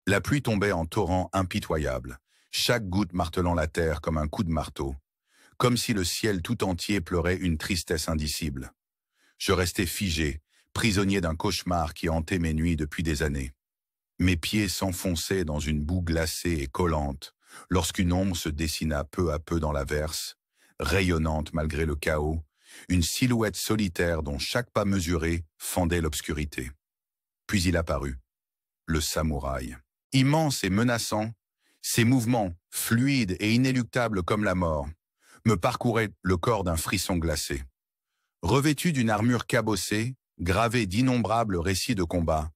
La pluie tombait en torrent impitoyable, chaque goutte martelant la terre comme un coup de marteau, comme si le ciel tout entier pleurait une tristesse indicible. Je restais figé, prisonnier d'un cauchemar qui hantait mes nuits depuis des années. Mes pieds s'enfonçaient dans une boue glacée et collante, lorsqu'une ombre se dessina peu à peu dans l'averse, rayonnante malgré le chaos, une silhouette solitaire dont chaque pas mesuré fendait l'obscurité. Puis il apparut, le samouraï. Immense et menaçant, ses mouvements, fluides et inéluctables comme la mort, me parcouraient le corps d'un frisson glacé. Revêtu d'une armure cabossée, gravée d'innombrables récits de combat,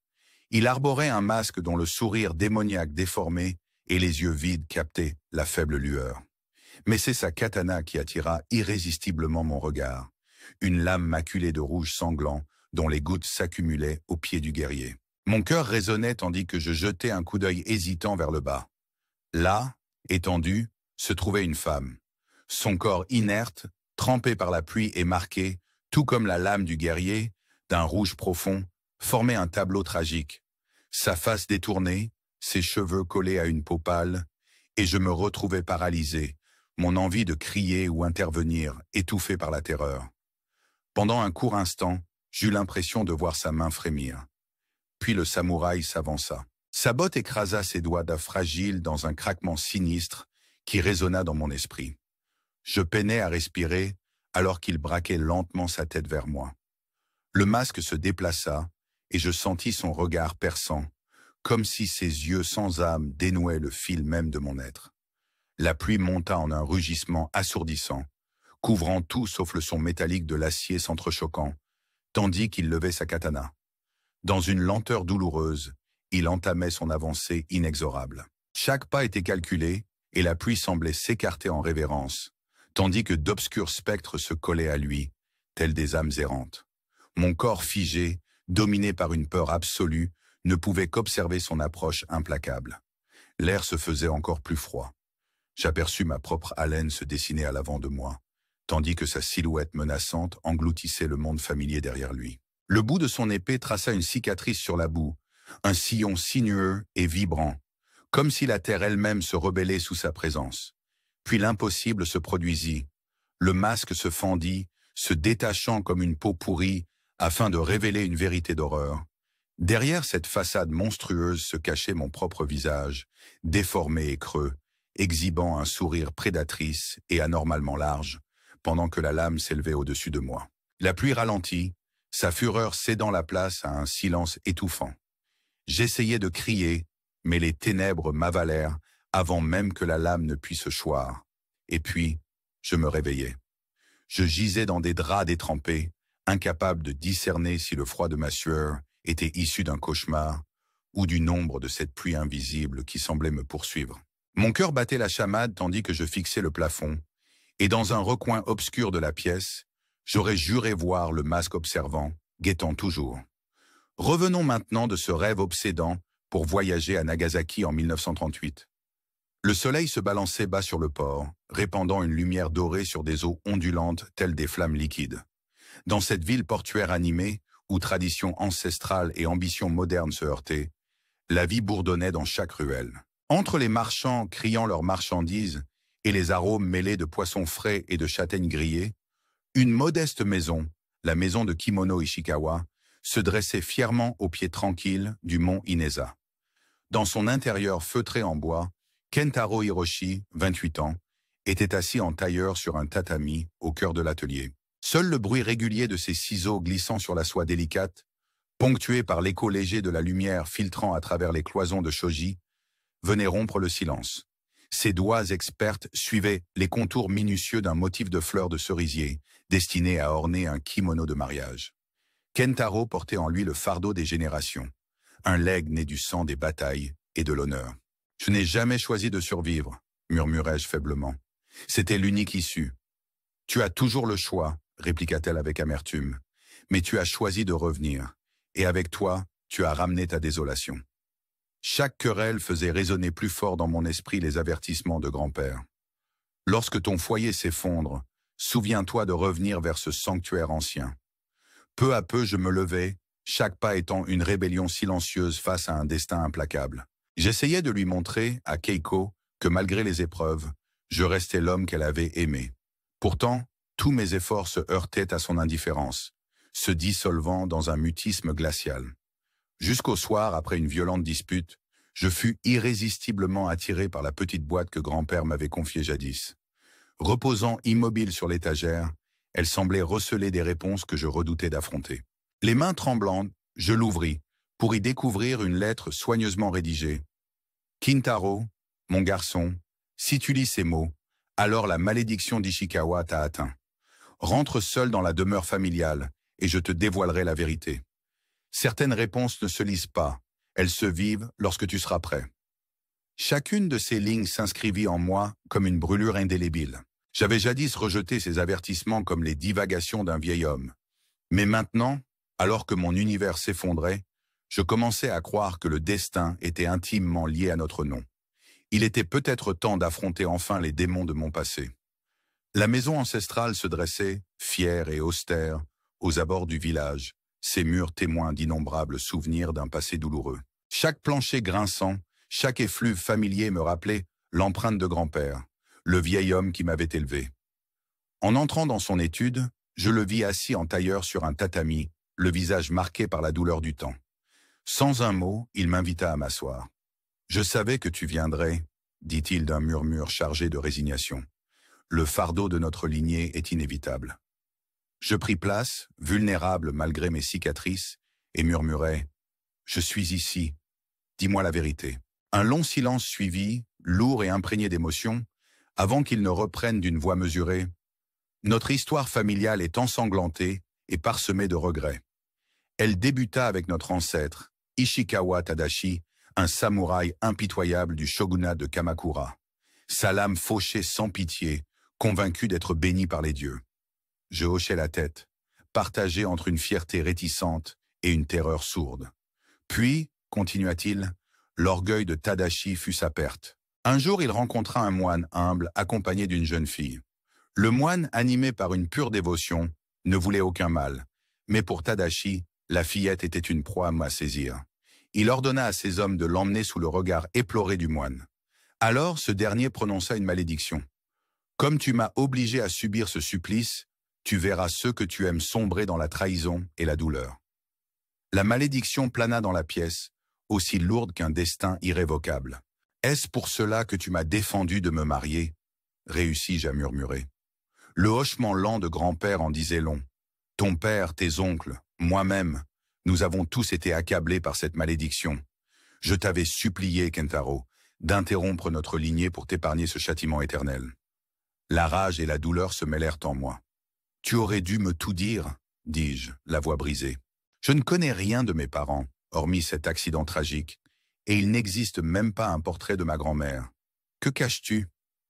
il arborait un masque dont le sourire démoniaque déformé et les yeux vides captaient la faible lueur. Mais c'est sa katana qui attira irrésistiblement mon regard, une lame maculée de rouge sanglant dont les gouttes s'accumulaient au pied du guerrier. Mon cœur résonnait tandis que je jetais un coup d'œil hésitant vers le bas. Là, étendue, se trouvait une femme. Son corps inerte, trempé par la pluie et marqué, tout comme la lame du guerrier, d'un rouge profond, formait un tableau tragique. Sa face détournée, ses cheveux collés à une peau pâle, et je me retrouvais paralysé, mon envie de crier ou intervenir, étouffée par la terreur. Pendant un court instant, j'eus l'impression de voir sa main frémir. Puis le samouraï s'avança. Sa botte écrasa ses doigts fragiles dans un craquement sinistre qui résonna dans mon esprit. Je peinais à respirer alors qu'il braquait lentement sa tête vers moi. Le masque se déplaça et je sentis son regard perçant, comme si ses yeux sans âme dénouaient le fil même de mon être. La pluie monta en un rugissement assourdissant, couvrant tout sauf le son métallique de l'acier s'entrechoquant, tandis qu'il levait sa katana. Dans une lenteur douloureuse, il entamait son avancée inexorable. Chaque pas était calculé et la pluie semblait s'écarter en révérence, tandis que d'obscurs spectres se collaient à lui, tels des âmes errantes. Mon corps figé, dominé par une peur absolue, ne pouvait qu'observer son approche implacable. L'air se faisait encore plus froid. J'aperçus ma propre haleine se dessiner à l'avant de moi, tandis que sa silhouette menaçante engloutissait le monde familier derrière lui. Le bout de son épée traça une cicatrice sur la boue, un sillon sinueux et vibrant, comme si la terre elle-même se rebellait sous sa présence. Puis l'impossible se produisit. Le masque se fendit, se détachant comme une peau pourrie, afin de révéler une vérité d'horreur. Derrière cette façade monstrueuse se cachait mon propre visage, déformé et creux, exhibant un sourire prédatrice et anormalement large, pendant que la lame s'élevait au-dessus de moi. La pluie ralentit, sa fureur cédant la place à un silence étouffant. J'essayais de crier, mais les ténèbres m'avalèrent avant même que la lame ne puisse choir. Et puis, je me réveillai. Je gisais dans des draps détrempés, incapable de discerner si le froid de ma sueur était issu d'un cauchemar ou du nombre de cette pluie invisible qui semblait me poursuivre. Mon cœur battait la chamade tandis que je fixais le plafond, et dans un recoin obscur de la pièce, j'aurais juré voir le masque observant, guettant toujours. Revenons maintenant de ce rêve obsédant pour voyager à Nagasaki en 1938. Le soleil se balançait bas sur le port, répandant une lumière dorée sur des eaux ondulantes telles des flammes liquides. Dans cette ville portuaire animée, où tradition ancestrale et ambition moderne se heurtaient, la vie bourdonnait dans chaque ruelle. Entre les marchands criant leurs marchandises et les arômes mêlés de poissons frais et de châtaignes grillées, une modeste maison, la maison de Kimono Ishikawa, se dressait fièrement au pied tranquille du mont Ineza. Dans son intérieur feutré en bois, Kentaro Hiroshi, 28 ans, était assis en tailleur sur un tatami au cœur de l'atelier. Seul le bruit régulier de ses ciseaux glissant sur la soie délicate, ponctué par l'écho léger de la lumière filtrant à travers les cloisons de shoji, venait rompre le silence. Ses doigts expertes suivaient les contours minutieux d'un motif de fleurs de cerisier, destiné à orner un kimono de mariage. Kentaro portait en lui le fardeau des générations, un legs né du sang des batailles et de l'honneur. « Je n'ai jamais choisi de survivre », murmurai-je faiblement. « C'était l'unique issue. »« Tu as toujours le choix », répliqua-t-elle avec amertume, « mais tu as choisi de revenir, et avec toi, tu as ramené ta désolation. » Chaque querelle faisait résonner plus fort dans mon esprit les avertissements de grand-père. Lorsque ton foyer s'effondre, souviens-toi de revenir vers ce sanctuaire ancien. Peu à peu, je me levai, chaque pas étant une rébellion silencieuse face à un destin implacable. J'essayais de lui montrer, à Keiko, que malgré les épreuves, je restais l'homme qu'elle avait aimé. Pourtant, tous mes efforts se heurtaient à son indifférence, se dissolvant dans un mutisme glacial. Jusqu'au soir, après une violente dispute, je fus irrésistiblement attiré par la petite boîte que grand-père m'avait confiée jadis. Reposant immobile sur l'étagère, elle semblait receler des réponses que je redoutais d'affronter. Les mains tremblantes, je l'ouvris, pour y découvrir une lettre soigneusement rédigée. « Kintaro, mon garçon, si tu lis ces mots, alors la malédiction d'Ishikawa t'a atteint. Rentre seul dans la demeure familiale, et je te dévoilerai la vérité. Certaines réponses ne se lisent pas, elles se vivent lorsque tu seras prêt. » Chacune de ces lignes s'inscrivit en moi comme une brûlure indélébile. J'avais jadis rejeté ces avertissements comme les divagations d'un vieil homme. Mais maintenant, alors que mon univers s'effondrait, je commençais à croire que le destin était intimement lié à notre nom. Il était peut-être temps d'affronter enfin les démons de mon passé. La maison ancestrale se dressait, fière et austère, aux abords du village, ses murs témoins d'innombrables souvenirs d'un passé douloureux. Chaque plancher grinçant, chaque effluve familier me rappelait l'empreinte de grand-père, le vieil homme qui m'avait élevé. En entrant dans son étude, je le vis assis en tailleur sur un tatami, le visage marqué par la douleur du temps. Sans un mot, il m'invita à m'asseoir. « Je savais que tu viendrais, » dit-il d'un murmure chargé de résignation. « Le fardeau de notre lignée est inévitable. » Je pris place, vulnérable malgré mes cicatrices, et murmurai « Je suis ici. Dis-moi la vérité. » Un long silence suivit, lourd et imprégné d'émotion, avant qu'il ne reprenne d'une voix mesurée. « Notre histoire familiale est ensanglantée et parsemée de regrets. Elle débuta avec notre ancêtre, Ishikawa Tadashi, un samouraï impitoyable du shogunat de Kamakura. Sa lame fauchait sans pitié, convaincu d'être béni par les dieux. Je hochai la tête, partagé entre une fierté réticente et une terreur sourde. Puis, continua-t-il, l'orgueil de Tadashi fut sa perte. Un jour, il rencontra un moine humble accompagné d'une jeune fille. Le moine, animé par une pure dévotion, ne voulait aucun mal, mais pour Tadashi, la fillette était une proie à saisir. Il ordonna à ses hommes de l'emmener sous le regard éploré du moine. Alors, ce dernier prononça une malédiction. « Comme tu m'as obligé à subir ce supplice, tu verras ceux que tu aimes sombrer dans la trahison et la douleur. » La malédiction plana dans la pièce, aussi lourde qu'un destin irrévocable. « Est-ce pour cela que tu m'as défendu de me marier ?» réussis-je à murmurer. Le hochement lent de grand-père en disait long. « Ton père, tes oncles, moi-même, nous avons tous été accablés par cette malédiction. Je t'avais supplié, Kentaro, d'interrompre notre lignée pour t'épargner ce châtiment éternel. » La rage et la douleur se mêlèrent en moi. « Tu aurais dû me tout dire, » dis-je, la voix brisée. Je ne connais rien de mes parents, hormis cet accident tragique, et il n'existe même pas un portrait de ma grand-mère. Que caches-tu?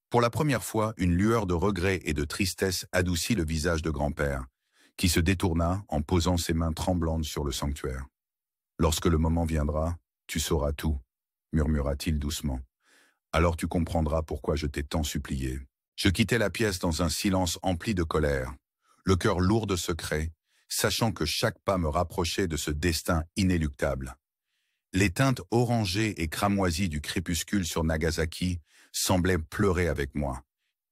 Pour la première fois, une lueur de regret et de tristesse adoucit le visage de grand-père, qui se détourna en posant ses mains tremblantes sur le sanctuaire. « Lorsque le moment viendra, tu sauras tout, » murmura-t-il doucement. « Alors tu comprendras pourquoi je t'ai tant supplié. » Je quittai la pièce dans un silence empli de colère, le cœur lourd de secrets, sachant que chaque pas me rapprochait de ce destin inéluctable. Les teintes orangées et cramoisies du crépuscule sur Nagasaki semblaient pleurer avec moi,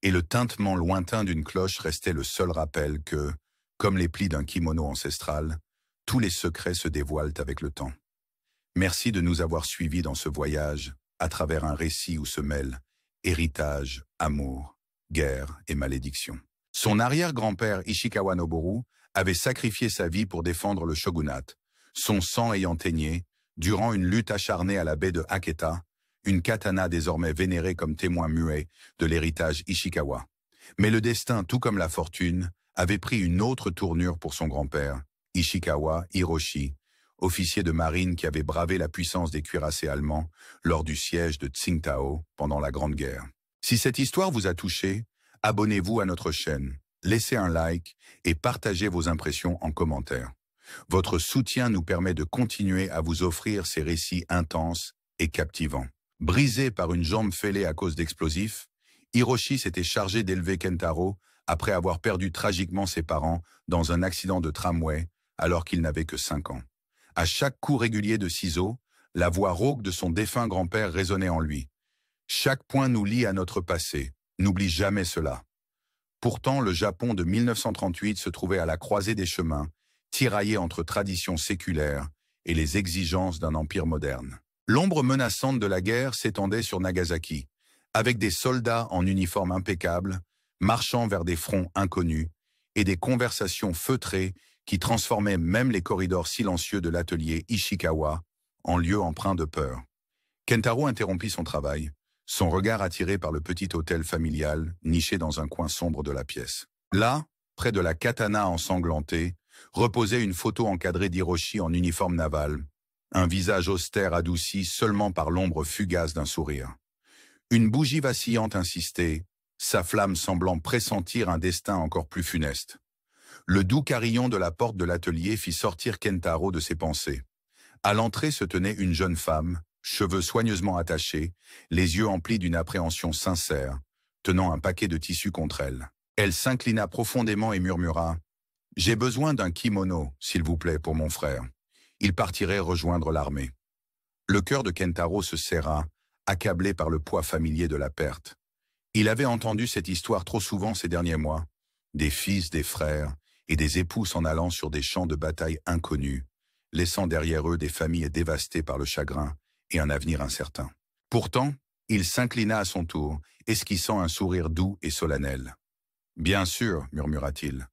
et le tintement lointain d'une cloche restait le seul rappel que, comme les plis d'un kimono ancestral, tous les secrets se dévoilent avec le temps. Merci de nous avoir suivis dans ce voyage, à travers un récit où se mêlent héritage, amour, guerre et malédiction. Son arrière-grand-père Ishikawa Noboru avait sacrifié sa vie pour défendre le shogunat, son sang ayant teigné, durant une lutte acharnée à la baie de Haketa, une katana désormais vénérée comme témoin muet de l'héritage Ishikawa. Mais le destin, tout comme la fortune, avait pris une autre tournure pour son grand-père, Ishikawa Hiroshi, officier de marine qui avait bravé la puissance des cuirassés allemands lors du siège de Tsingtao pendant la Grande Guerre. Si cette histoire vous a touché, abonnez-vous à notre chaîne, laissez un like et partagez vos impressions en commentaire. Votre soutien nous permet de continuer à vous offrir ces récits intenses et captivants. Brisé par une jambe fêlée à cause d'explosifs, Hiroshi s'était chargé d'élever Kentaro après avoir perdu tragiquement ses parents dans un accident de tramway alors qu'il n'avait que 5 ans. À chaque coup régulier de ciseaux, La voix rauque de son défunt grand-père résonnait en lui. Chaque point nous lie à notre passé. N'oublie jamais cela. Pourtant, le Japon de 1938 se trouvait à la croisée des chemins, tiraillé entre traditions séculaires et les exigences d'un empire moderne. L'ombre menaçante de la guerre s'étendait sur Nagasaki, avec des soldats en uniforme impeccable, marchant vers des fronts inconnus, et des conversations feutrées qui transformaient même les corridors silencieux de l'atelier Ishikawa en lieu empreint de peur. Kentaro interrompit son travail, son regard attiré par le petit hôtel familial niché dans un coin sombre de la pièce. Là, près de la katana ensanglantée, reposait une photo encadrée d'Hiroshi en uniforme naval, un visage austère adouci seulement par l'ombre fugace d'un sourire. Une bougie vacillante insistait, sa flamme semblant pressentir un destin encore plus funeste. Le doux carillon de la porte de l'atelier fit sortir Kentaro de ses pensées. À l'entrée se tenait une jeune femme, cheveux soigneusement attachés, les yeux emplis d'une appréhension sincère, tenant un paquet de tissus contre elle. Elle s'inclina profondément et murmura « J'ai besoin d'un kimono, s'il vous plaît, pour mon frère. Il partirait rejoindre l'armée. » Le cœur de Kentaro se serra, accablé par le poids familier de la perte. Il avait entendu cette histoire trop souvent ces derniers mois, des fils, des frères et des époux s'en allant sur des champs de bataille inconnus, laissant derrière eux des familles dévastées par le chagrin et un avenir incertain. Pourtant, il s'inclina à son tour, esquissant un sourire doux et solennel. « Bien sûr, murmura-t-il,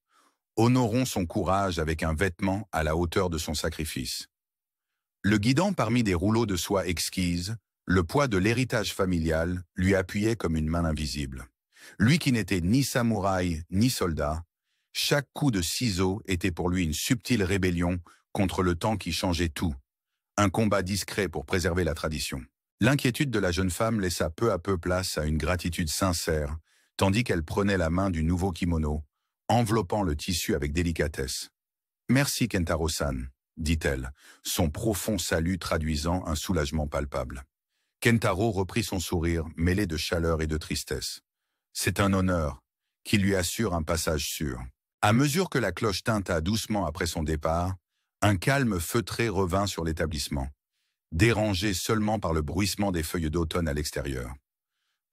honorons son courage avec un vêtement à la hauteur de son sacrifice. » Le guidant parmi des rouleaux de soie exquise, le poids de l'héritage familial lui appuyait comme une main invisible. Lui qui n'était ni samouraï ni soldat, chaque coup de ciseau était pour lui une subtile rébellion contre le temps qui changeait tout, un combat discret pour préserver la tradition. L'inquiétude de la jeune femme laissa peu à peu place à une gratitude sincère, tandis qu'elle prenait la main du nouveau kimono, enveloppant le tissu avec délicatesse. « Merci Kentaro-san », dit-elle, son profond salut traduisant un soulagement palpable. Kentaro reprit son sourire, mêlé de chaleur et de tristesse. C'est un honneur, qui lui assure un passage sûr. À mesure que la cloche tinta doucement après son départ, un calme feutré revint sur l'établissement, dérangé seulement par le bruissement des feuilles d'automne à l'extérieur.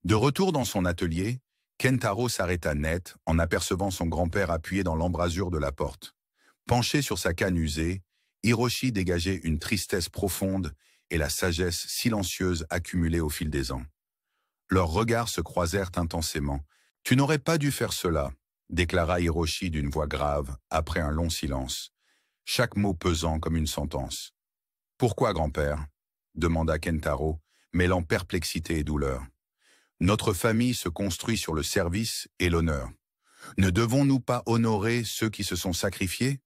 De retour dans son atelier, Kentaro s'arrêta net en apercevant son grand-père appuyé dans l'embrasure de la porte. Penché sur sa canne usée, Hiroshi dégageait une tristesse profonde et la sagesse silencieuse accumulée au fil des ans. Leurs regards se croisèrent intensément. « Tu n'aurais pas dû faire cela », déclara Hiroshi d'une voix grave, après un long silence, chaque mot pesant comme une sentence. « Pourquoi, grand-père » demanda Kentaro, mêlant perplexité et douleur. « Notre famille se construit sur le service et l'honneur. Ne devons-nous pas honorer ceux qui se sont sacrifiés ?»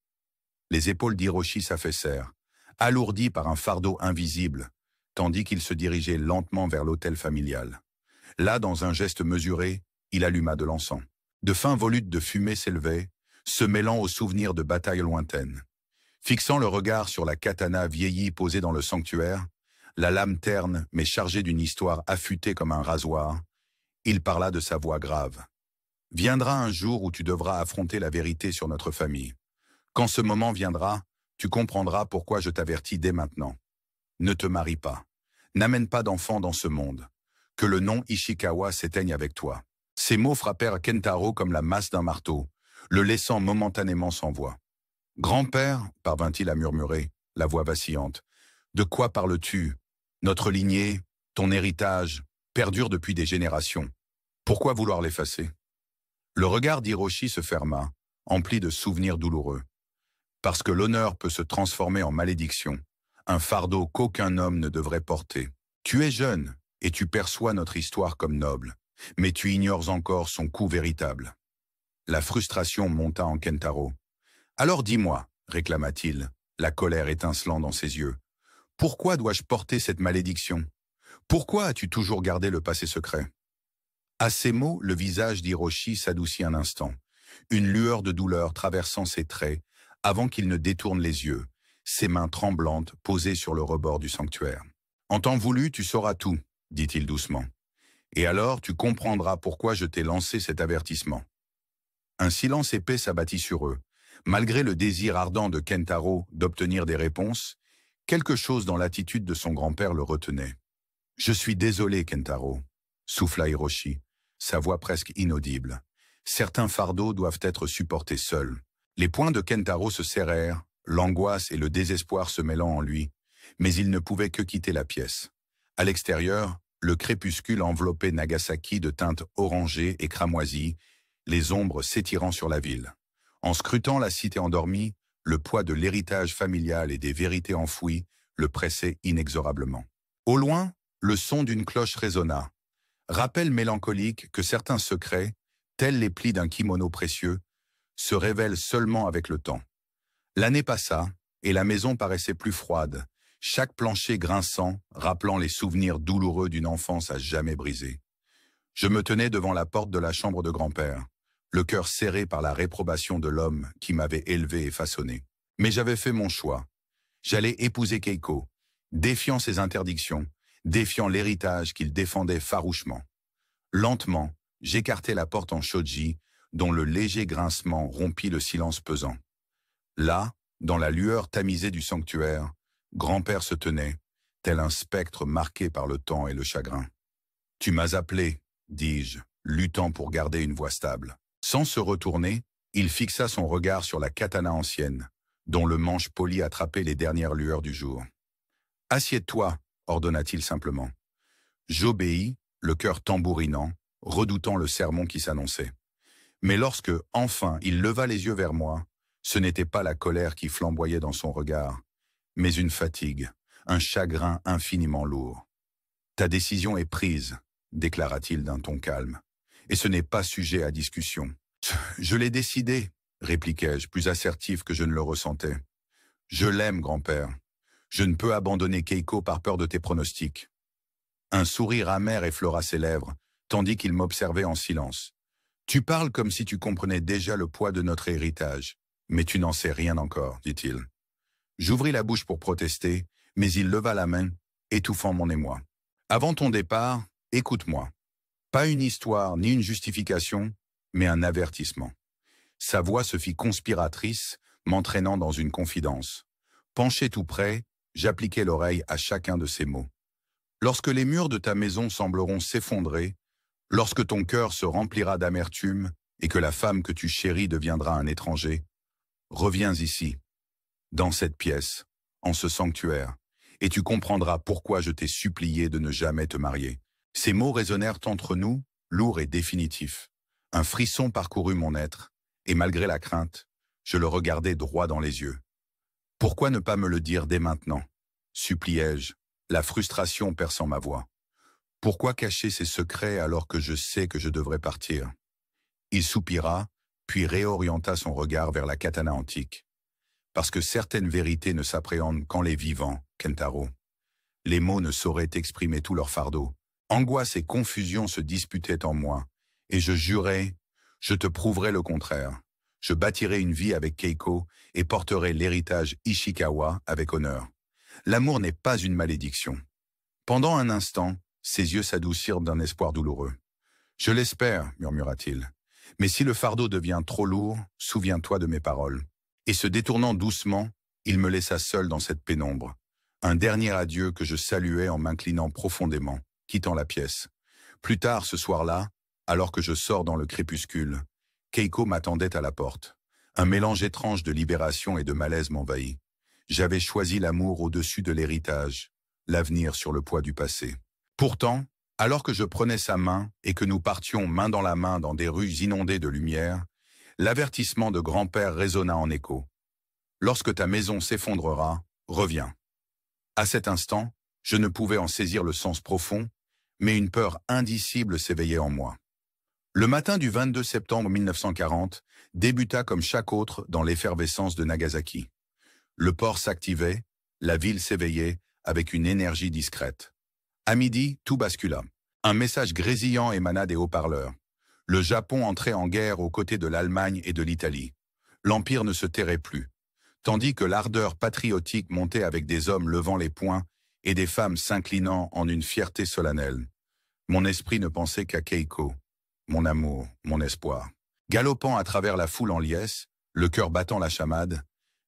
Les épaules d'Hiroshi s'affaissèrent, alourdies par un fardeau invisible, tandis qu'il se dirigeait lentement vers l'autel familial. Là, dans un geste mesuré, il alluma de l'encens. De fins volutes de fumée s'élevaient, se mêlant aux souvenirs de batailles lointaines. Fixant le regard sur la katana vieillie posée dans le sanctuaire, la lame terne mais chargée d'une histoire affûtée comme un rasoir, il parla de sa voix grave. « Viendra un jour où tu devras affronter la vérité sur notre famille. Quand ce moment viendra, tu comprendras pourquoi je t'avertis dès maintenant. Ne te marie pas. N'amène pas d'enfant dans ce monde. Que le nom Ishikawa s'éteigne avec toi. » Ces mots frappèrent Kentaro comme la masse d'un marteau, le laissant momentanément sans voix. « Grand-père, parvint-il à murmurer, la voix vacillante, de quoi parles-tu? Notre lignée, ton héritage, perdure depuis des générations. Pourquoi vouloir l'effacer ?» Le regard d'Hiroshi se ferma, empli de souvenirs douloureux. Parce que l'honneur peut se transformer en malédiction, un fardeau qu'aucun homme ne devrait porter. Tu es jeune, et tu perçois notre histoire comme noble, mais tu ignores encore son coût véritable. La frustration monta en Kentaro. « Alors dis-moi, réclama-t-il, la colère étincelant dans ses yeux, pourquoi dois-je porter cette malédiction? Pourquoi as-tu toujours gardé le passé secret ?» À ces mots, le visage d'Hiroshi s'adoucit un instant, une lueur de douleur traversant ses traits, avant qu'il ne détourne les yeux, ses mains tremblantes posées sur le rebord du sanctuaire. « En temps voulu, tu sauras tout, » dit-il doucement. « Et alors, tu comprendras pourquoi je t'ai lancé cet avertissement. » Un silence épais s'abattit sur eux. Malgré le désir ardent de Kentaro d'obtenir des réponses, Quelque chose dans l'attitude de son grand-père le retenait. « Je suis désolé, Kentaro », souffla Hiroshi, sa voix presque inaudible. Certains fardeaux doivent être supportés seuls. Les poings de Kentaro se serrèrent, l'angoisse et le désespoir se mêlant en lui, mais il ne pouvait que quitter la pièce. À l'extérieur, le crépuscule enveloppait Nagasaki de teintes orangées et cramoisies, les ombres s'étirant sur la ville. En scrutant la cité endormie, le poids de l'héritage familial et des vérités enfouies le pressait inexorablement. Au loin, le son d'une cloche résonna. Rappel mélancolique que certains secrets, tels les plis d'un kimono précieux, se révèlent seulement avec le temps. L'année passa, et la maison paraissait plus froide, chaque plancher grinçant, rappelant les souvenirs douloureux d'une enfance à jamais brisée. Je me tenais devant la porte de la chambre de grand-père, le cœur serré par la réprobation de l'homme qui m'avait élevé et façonné. Mais j'avais fait mon choix. J'allais épouser Keiko, défiant ses interdictions, défiant l'héritage qu'il défendait farouchement. Lentement, j'écartai la porte en shoji, dont le léger grincement rompit le silence pesant. Là, dans la lueur tamisée du sanctuaire, grand-père se tenait, tel un spectre marqué par le temps et le chagrin. « Tu m'as appelé », dis-je, luttant pour garder une voix stable. Sans se retourner, il fixa son regard sur la katana ancienne, dont le manche poli attrapait les dernières lueurs du jour. « Assieds-toi », ordonna-t-il simplement. J'obéis, le cœur tambourinant, redoutant le sermon qui s'annonçait. Mais lorsque, enfin, il leva les yeux vers moi, ce n'était pas la colère qui flamboyait dans son regard, mais une fatigue, un chagrin infiniment lourd. « Ta décision est prise », déclara-t-il d'un ton calme, « et ce n'est pas sujet à discussion. »« Je l'ai décidé », répliquai-je, plus assertif que je ne le ressentais. « Je l'aime, grand-père. Je ne peux abandonner Keiko par peur de tes pronostics. » Un sourire amer effleura ses lèvres, tandis qu'il m'observait en silence. « Tu parles comme si tu comprenais déjà le poids de notre héritage, mais tu n'en sais rien encore, dit-il. » J'ouvris la bouche pour protester, mais il leva la main, étouffant mon émoi. « Avant ton départ, écoute-moi. Pas une histoire ni une justification, mais un avertissement. » Sa voix se fit conspiratrice, m'entraînant dans une confidence. Penché tout près, j'appliquai l'oreille à chacun de ses mots. « Lorsque les murs de ta maison sembleront s'effondrer, lorsque ton cœur se remplira d'amertume et que la femme que tu chéris deviendra un étranger, reviens ici, dans cette pièce, en ce sanctuaire, et tu comprendras pourquoi je t'ai supplié de ne jamais te marier. » Ces mots résonnèrent entre nous, lourds et définitifs. Un frisson parcourut mon être, et malgré la crainte, je le regardai droit dans les yeux. « Pourquoi ne pas me le dire dès maintenant ?» suppliai-je, la frustration perçant ma voix. « Pourquoi cacher ces secrets alors que je sais que je devrais partir ?» Il soupira, puis réorienta son regard vers la katana antique. « Parce que certaines vérités ne s'appréhendent qu'en les vivant, Kentaro. Les mots ne sauraient exprimer tout leur fardeau. Angoisse et confusion se disputaient en moi, et je jurais, je te prouverai le contraire. Je bâtirai une vie avec Keiko et porterai l'héritage Ishikawa avec honneur. L'amour n'est pas une malédiction. » Pendant un instant, ses yeux s'adoucirent d'un espoir douloureux. « Je l'espère, murmura-t-il. Mais si le fardeau devient trop lourd, souviens-toi de mes paroles. » Et se détournant doucement, il me laissa seul dans cette pénombre. Un dernier adieu que je saluais en m'inclinant profondément, quittant la pièce. Plus tard ce soir-là, alors que je sors dans le crépuscule, Keiko m'attendait à la porte. Un mélange étrange de libération et de malaise m'envahit. J'avais choisi l'amour au-dessus de l'héritage, l'avenir sur le poids du passé. Pourtant, alors que je prenais sa main et que nous partions main dans la main dans des rues inondées de lumière, l'avertissement de grand-père résonna en écho. « Lorsque ta maison s'effondrera, reviens. » À cet instant, je ne pouvais en saisir le sens profond, mais une peur indicible s'éveillait en moi. Le matin du 22 septembre 1940 débuta comme chaque autre dans l'effervescence de Nagasaki. Le port s'activait, la ville s'éveillait avec une énergie discrète. À midi, tout bascula. Un message grésillant émana des haut-parleurs. Le Japon entrait en guerre aux côtés de l'Allemagne et de l'Italie. L'Empire ne se tairait plus, tandis que l'ardeur patriotique montait avec des hommes levant les poings et des femmes s'inclinant en une fierté solennelle. Mon esprit ne pensait qu'à Keiko, mon amour, mon espoir. Galopant à travers la foule en liesse, le cœur battant la chamade,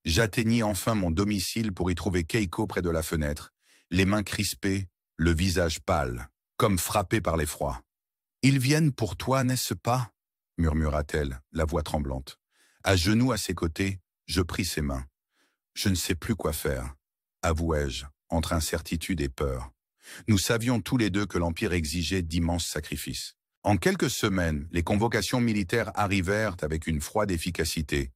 J'atteignis enfin mon domicile pour y trouver Keiko près de la fenêtre, les mains crispées, le visage pâle, comme frappé par l'effroi. « Ils viennent pour toi, n'est-ce pas ?» murmura-t-elle, la voix tremblante. À genoux à ses côtés, je pris ses mains. Je ne sais plus quoi faire, avouai-je, entre incertitude et peur. Nous savions tous les deux que l'Empire exigeait d'immenses sacrifices. En quelques semaines, les convocations militaires arrivèrent avec une froide efficacité,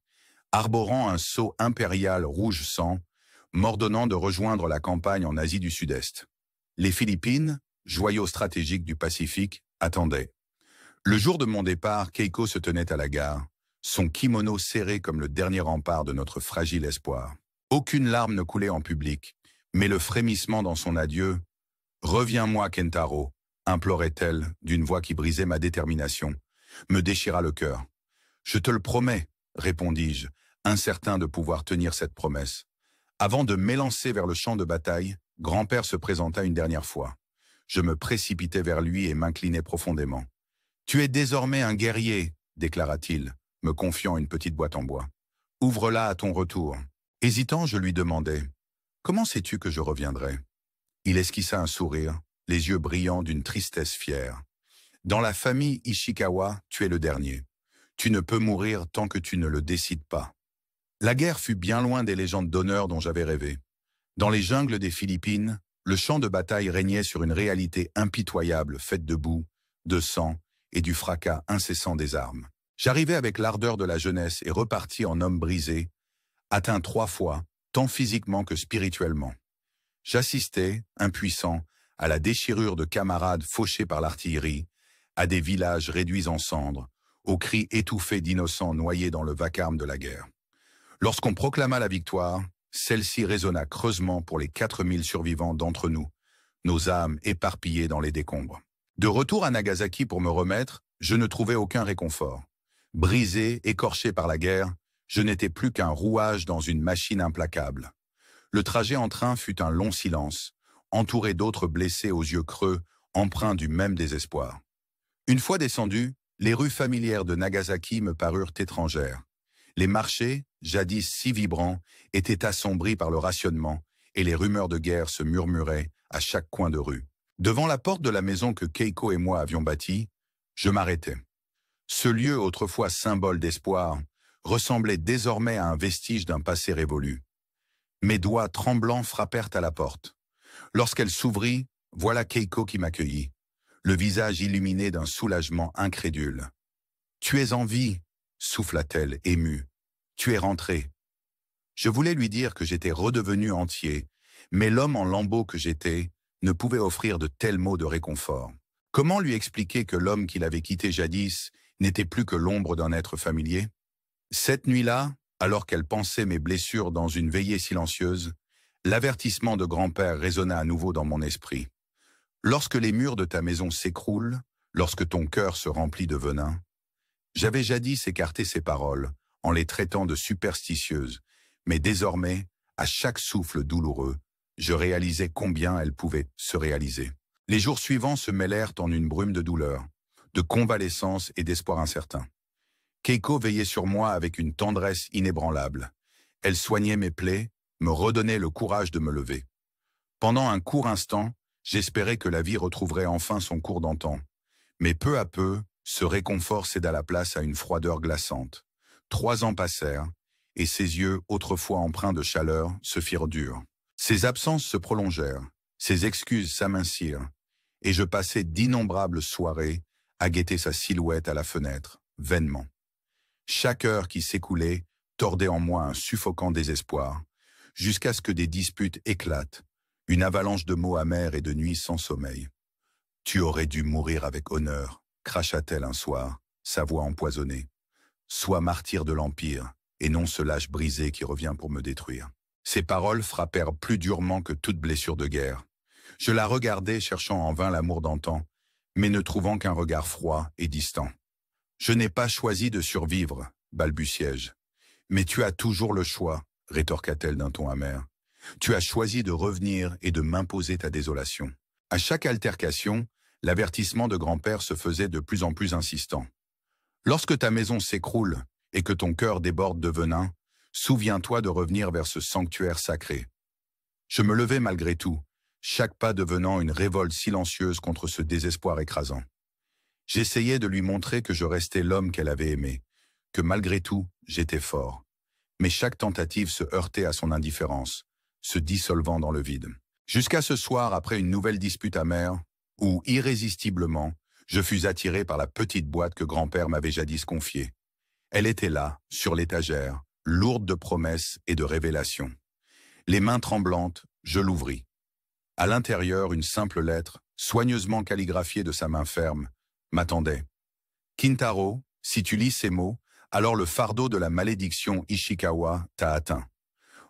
arborant un sceau impérial rouge sang, m'ordonnant de rejoindre la campagne en Asie du Sud-Est. Les Philippines, joyau stratégique du Pacifique, attendaient. Le jour de mon départ, Keiko se tenait à la gare, son kimono serré comme le dernier rempart de notre fragile espoir. Aucune larme ne coulait en public, mais le frémissement dans son adieu « Reviens-moi, Kentaro », implorait-elle d'une voix qui brisait ma détermination, me déchira le cœur. « Je te le promets », répondis-je, incertain de pouvoir tenir cette promesse. Avant de m'élancer vers le champ de bataille, grand-père se présenta une dernière fois. Je me précipitai vers lui et m'inclinai profondément. « Tu es désormais un guerrier », déclara-t-il, me confiant une petite boîte en bois. « Ouvre-la à ton retour. » Hésitant, je lui demandai « Comment sais-tu que je reviendrai ?» Il esquissa un sourire, les yeux brillants d'une tristesse fière. « Dans la famille Ishikawa, tu es le dernier. Tu ne peux mourir tant que tu ne le décides pas. » La guerre fut bien loin des légendes d'honneur dont j'avais rêvé. Dans les jungles des Philippines, le champ de bataille régnait sur une réalité impitoyable faite de boue, de sang et du fracas incessant des armes. J'arrivai avec l'ardeur de la jeunesse et repartis en homme brisé, atteint 3 fois, tant physiquement que spirituellement. J'assistais, impuissant, à la déchirure de camarades fauchés par l'artillerie, à des villages réduits en cendres, aux cris étouffés d'innocents noyés dans le vacarme de la guerre. Lorsqu'on proclama la victoire, celle-ci résonna creusement pour les 4000 survivants d'entre nous, nos âmes éparpillées dans les décombres. De retour à Nagasaki pour me remettre, je ne trouvais aucun réconfort. Brisé, écorché par la guerre, je n'étais plus qu'un rouage dans une machine implacable. Le trajet en train fut un long silence, entouré d'autres blessés aux yeux creux, empreints du même désespoir. Une fois descendu, les rues familières de Nagasaki me parurent étrangères. Les marchés, jadis si vibrants, étaient assombris par le rationnement, et les rumeurs de guerre se murmuraient à chaque coin de rue. Devant la porte de la maison que Keiko et moi avions bâtie, je m'arrêtai. Ce lieu, autrefois symbole d'espoir, ressemblait désormais à un vestige d'un passé révolu. Mes doigts tremblants frappèrent à la porte. Lorsqu'elle s'ouvrit, voilà Keiko qui m'accueillit, le visage illuminé d'un soulagement incrédule. « Tu es en vie !» souffla-t-elle, émue. « Tu es rentré. » Je voulais lui dire que j'étais redevenu entier, mais l'homme en lambeaux que j'étais ne pouvait offrir de tels mots de réconfort. Comment lui expliquer que l'homme qu'il avait quitté jadis n'était plus que l'ombre d'un être familier? Cette nuit-là, alors qu'elle pansait mes blessures dans une veillée silencieuse, l'avertissement de grand-père résonna à nouveau dans mon esprit. Lorsque les murs de ta maison s'écroulent, lorsque ton cœur se remplit de venin, j'avais jadis écarté ces paroles, en les traitant de superstitieuses, mais désormais, à chaque souffle douloureux, je réalisais combien elles pouvaient se réaliser. Les jours suivants se mêlèrent en une brume de douleur, de convalescence et d'espoir incertain. Keiko veillait sur moi avec une tendresse inébranlable. Elle soignait mes plaies, me redonnait le courage de me lever. Pendant un court instant, j'espérais que la vie retrouverait enfin son cours d'antan. Mais peu à peu, ce réconfort céda la place à une froideur glaçante. 3 ans passèrent, et ses yeux, autrefois empreints de chaleur, se firent durs. Ses absences se prolongèrent, ses excuses s'amincirent, et je passai d'innombrables soirées à guetter sa silhouette à la fenêtre, vainement. Chaque heure qui s'écoulait tordait en moi un suffocant désespoir, jusqu'à ce que des disputes éclatent, une avalanche de mots amers et de nuits sans sommeil. « Tu aurais dû mourir avec honneur », cracha-t-elle un soir, sa voix empoisonnée. « Sois martyr de l'Empire, et non ce lâche brisé qui revient pour me détruire. » Ces paroles frappèrent plus durement que toute blessure de guerre. Je la regardais cherchant en vain l'amour d'antan, mais ne trouvant qu'un regard froid et distant. « Je n'ai pas choisi de survivre, balbutiai-je. Mais tu as toujours le choix, rétorqua-t-elle d'un ton amer. Tu as choisi de revenir et de m'imposer ta désolation. » À chaque altercation, l'avertissement de grand-père se faisait de plus en plus insistant. « Lorsque ta maison s'écroule et que ton cœur déborde de venin, Souviens-toi de revenir vers ce sanctuaire sacré. Je me levai malgré tout, chaque pas devenant une révolte silencieuse contre ce désespoir écrasant. J'essayais de lui montrer que je restais l'homme qu'elle avait aimé, que malgré tout, j'étais fort. Mais chaque tentative se heurtait à son indifférence, se dissolvant dans le vide. Jusqu'à ce soir, après une nouvelle dispute amère, où, irrésistiblement, je fus attiré par la petite boîte que grand-père m'avait jadis confiée. Elle était là, sur l'étagère, lourde de promesses et de révélations. Les mains tremblantes, je l'ouvris. À l'intérieur, une simple lettre, soigneusement calligraphiée de sa main ferme, m'attendait. « Kintaro, si tu lis ces mots, alors le fardeau de la malédiction Ishikawa t'a atteint.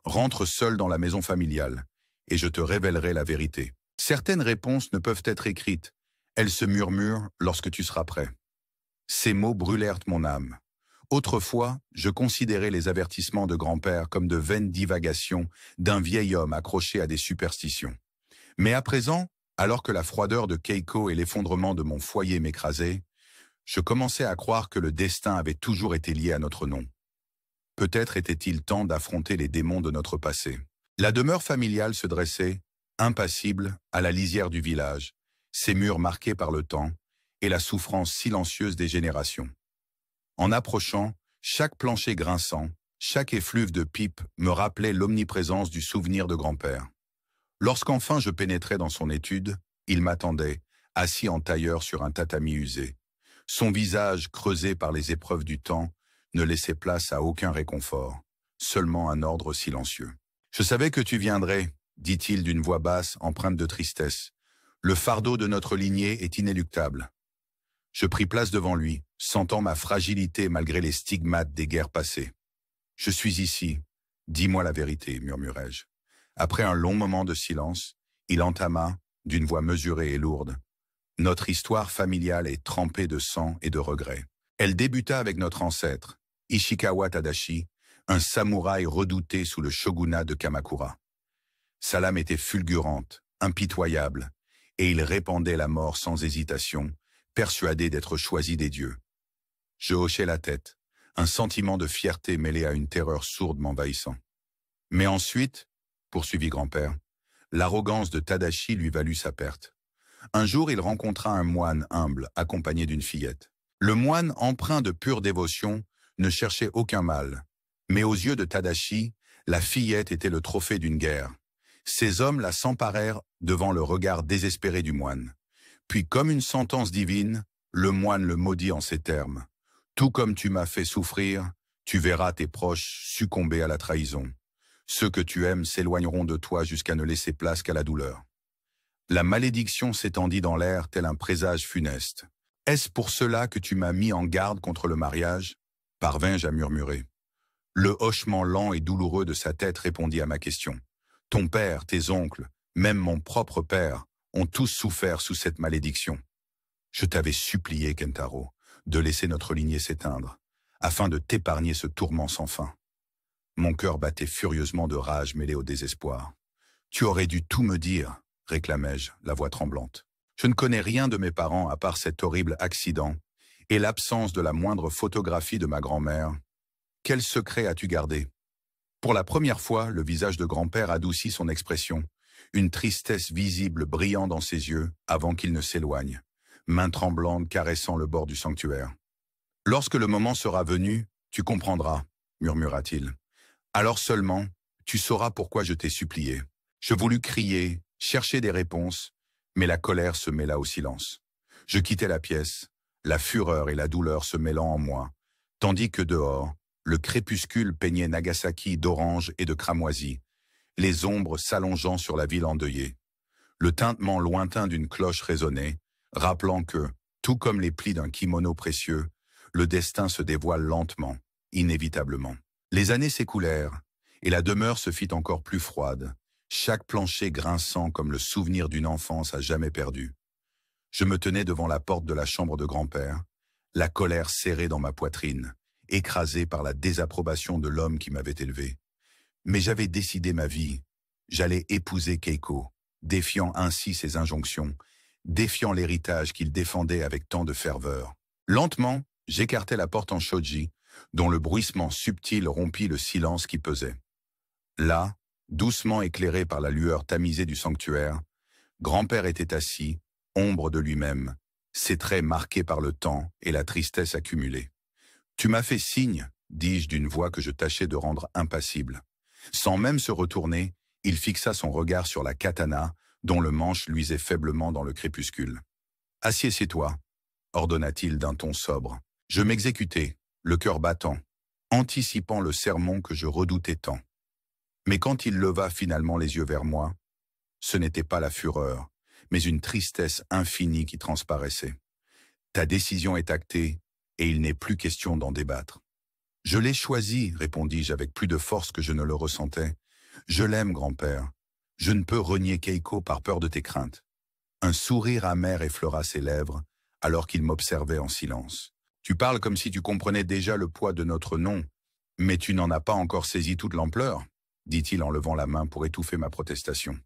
Rentre seul dans la maison familiale, et je te révélerai la vérité. Certaines réponses ne peuvent être écrites, elles se murmurent lorsque tu seras prêt. » Ces mots brûlèrent mon âme. Autrefois, je considérais les avertissements de grand-père comme de vaines divagations d'un vieil homme accroché à des superstitions. Mais à présent, alors que la froideur de Keiko et l'effondrement de mon foyer m'écrasaient, je commençais à croire que le destin avait toujours été lié à notre nom. Peut-être était-il temps d'affronter les démons de notre passé. La demeure familiale se dressait, impassible, à la lisière du village, ses murs marqués par le temps et la souffrance silencieuse des générations. En approchant, chaque plancher grinçant, chaque effluve de pipe me rappelait l'omniprésence du souvenir de grand-père. Lorsqu'enfin je pénétrais dans son étude, il m'attendait, assis en tailleur sur un tatami usé. Son visage, creusé par les épreuves du temps, ne laissait place à aucun réconfort, seulement un ordre silencieux. « Je savais que tu viendrais, » dit-il d'une voix basse, empreinte de tristesse. « Le fardeau de notre lignée est inéluctable. » Je pris place devant lui, sentant ma fragilité malgré les stigmates des guerres passées. « Je suis ici. Dis-moi la vérité, » murmurai-je. Après un long moment de silence, il entama, d'une voix mesurée et lourde. « Notre histoire familiale est trempée de sang et de regrets. Elle débuta avec notre ancêtre, Ishikawa Tadashi, un samouraï redouté sous le shogunat de Kamakura. Sa lame était fulgurante, impitoyable, et il répandait la mort sans hésitation, persuadé d'être choisi des dieux. Je hochai la tête, un sentiment de fierté mêlé à une terreur sourde m'envahissant. Mais ensuite, poursuivit grand-père, l'arrogance de Tadashi lui valut sa perte. Un jour, il rencontra un moine humble, accompagné d'une fillette. Le moine, empreint de pure dévotion, ne cherchait aucun mal. Mais aux yeux de Tadashi, la fillette était le trophée d'une guerre. Ces hommes la s'emparèrent devant le regard désespéré du moine. Puis, comme une sentence divine, le moine le maudit en ces termes. « Tout comme tu m'as fait souffrir, tu verras tes proches succomber à la trahison. Ceux que tu aimes s'éloigneront de toi jusqu'à ne laisser place qu'à la douleur. » La malédiction s'étendit dans l'air tel un présage funeste. « Est-ce pour cela que tu m'as mis en garde contre le mariage ?» parvins-je à murmurer. Le hochement lent et douloureux de sa tête répondit à ma question. « Ton père, tes oncles, même mon propre père, ont tous souffert sous cette malédiction. Je t'avais supplié, Kentaro, de laisser notre lignée s'éteindre, afin de t'épargner ce tourment sans fin. » Mon cœur battait furieusement de rage mêlée au désespoir. « Tu aurais dû tout me dire, » réclamai-je, la voix tremblante. « Je ne connais rien de mes parents à part cet horrible accident et l'absence de la moindre photographie de ma grand-mère. Quel secret as-tu gardé ?» Pour la première fois, le visage de grand-père adoucit son expression, une tristesse visible brillant dans ses yeux avant qu'il ne s'éloigne, main tremblante caressant le bord du sanctuaire. « Lorsque le moment sera venu, tu comprendras, » murmura-t-il. « Alors seulement, tu sauras pourquoi je t'ai supplié. » Je voulus crier, chercher des réponses, mais la colère se mêla au silence. Je quittai la pièce, la fureur et la douleur se mêlant en moi, tandis que dehors, le crépuscule peignait Nagasaki d'orange et de cramoisi, les ombres s'allongeant sur la ville endeuillée. Le tintement lointain d'une cloche résonnait, rappelant que, tout comme les plis d'un kimono précieux, le destin se dévoile lentement, inévitablement. Les années s'écoulèrent, et la demeure se fit encore plus froide, chaque plancher grinçant comme le souvenir d'une enfance à jamais perdue. Je me tenais devant la porte de la chambre de grand-père, la colère serrée dans ma poitrine, écrasée par la désapprobation de l'homme qui m'avait élevé. Mais j'avais décidé ma vie. J'allais épouser Keiko, défiant ainsi ses injonctions, défiant l'héritage qu'il défendait avec tant de ferveur. Lentement, j'écartai la porte en shoji, dont le bruissement subtil rompit le silence qui pesait. Là, doucement éclairé par la lueur tamisée du sanctuaire, grand-père était assis, ombre de lui-même, ses traits marqués par le temps et la tristesse accumulée. « Tu m'as fait signe », dis-je d'une voix que je tâchais de rendre impassible. Sans même se retourner, il fixa son regard sur la katana, dont le manche luisait faiblement dans le crépuscule. « Assieds-toi », ordonna-t-il d'un ton sobre. Je m'exécutai, le cœur battant, anticipant le sermon que je redoutais tant. Mais quand il leva finalement les yeux vers moi, ce n'était pas la fureur, mais une tristesse infinie qui transparaissait. « Ta décision est actée, et il n'est plus question d'en débattre. »« Je l'ai choisi, » répondis-je avec plus de force que je ne le ressentais. « Je l'aime, grand-père. Je ne peux renier Keiko par peur de tes craintes. » Un sourire amer effleura ses lèvres, alors qu'il m'observait en silence. « Tu parles comme si tu comprenais déjà le poids de notre nom, mais tu n'en as pas encore saisi toute l'ampleur, » dit-il en levant la main pour étouffer ma protestation.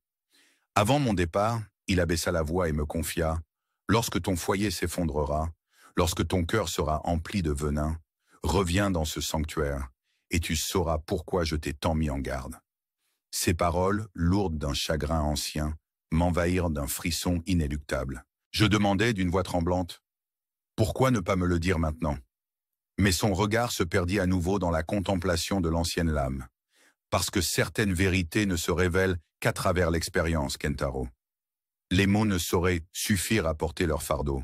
Avant mon départ, il abaissa la voix et me confia « Lorsque ton foyer s'effondrera, lorsque ton cœur sera empli de venin, reviens dans ce sanctuaire, et tu sauras pourquoi je t'ai tant mis en garde. » Ces paroles, lourdes d'un chagrin ancien, m'envahirent d'un frisson inéluctable. Je demandai d'une voix tremblante « Pourquoi ne pas me le dire maintenant ?» Mais son regard se perdit à nouveau dans la contemplation de l'ancienne lame. Parce que certaines vérités ne se révèlent qu'à travers l'expérience, Kentaro. Les mots ne sauraient suffire à porter leur fardeau.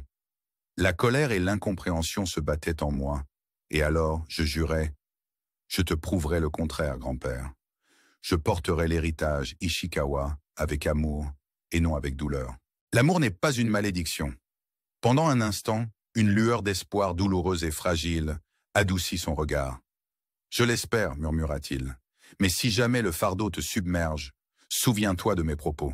La colère et l'incompréhension se battaient en moi, et alors je jurai « Je te prouverai le contraire, grand-père. Je porterai l'héritage Ishikawa avec amour et non avec douleur. » L'amour n'est pas une malédiction. Pendant un instant, une lueur d'espoir douloureuse et fragile adoucit son regard. « Je l'espère, » murmura-t-il. « Mais si jamais le fardeau te submerge, souviens-toi de mes propos. »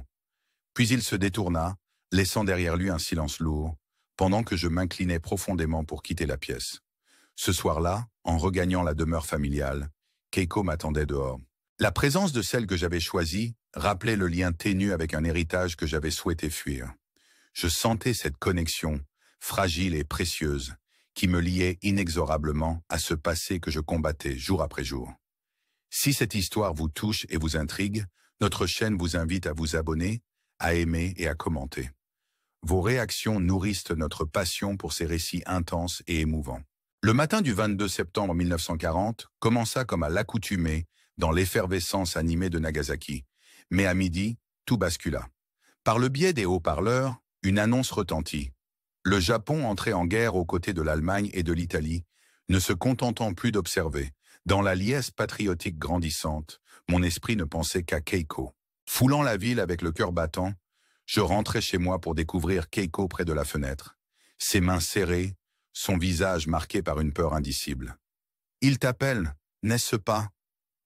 Puis il se détourna, laissant derrière lui un silence lourd, pendant que je m'inclinais profondément pour quitter la pièce. Ce soir-là, en regagnant la demeure familiale, Keiko m'attendait dehors. La présence de celle que j'avais choisie rappelait le lien ténu avec un héritage que j'avais souhaité fuir. Je sentais cette connexion, fragile et précieuse, qui me liait inexorablement à ce passé que je combattais jour après jour. Si cette histoire vous touche et vous intrigue, notre chaîne vous invite à vous abonner, à aimer et à commenter. Vos réactions nourrissent notre passion pour ces récits intenses et émouvants. Le matin du 22 septembre 1940 commença comme à l'accoutumée dans l'effervescence animée de Nagasaki. Mais à midi, tout bascula. Par le biais des haut-parleurs, une annonce retentit. Le Japon entrait en guerre aux côtés de l'Allemagne et de l'Italie, ne se contentant plus d'observer. Dans la liesse patriotique grandissante, mon esprit ne pensait qu'à Keiko. Foulant la ville avec le cœur battant, je rentrais chez moi pour découvrir Keiko près de la fenêtre. Ses mains serrées, son visage marqué par une peur indicible. « Il t'appelle, n'est-ce pas ?»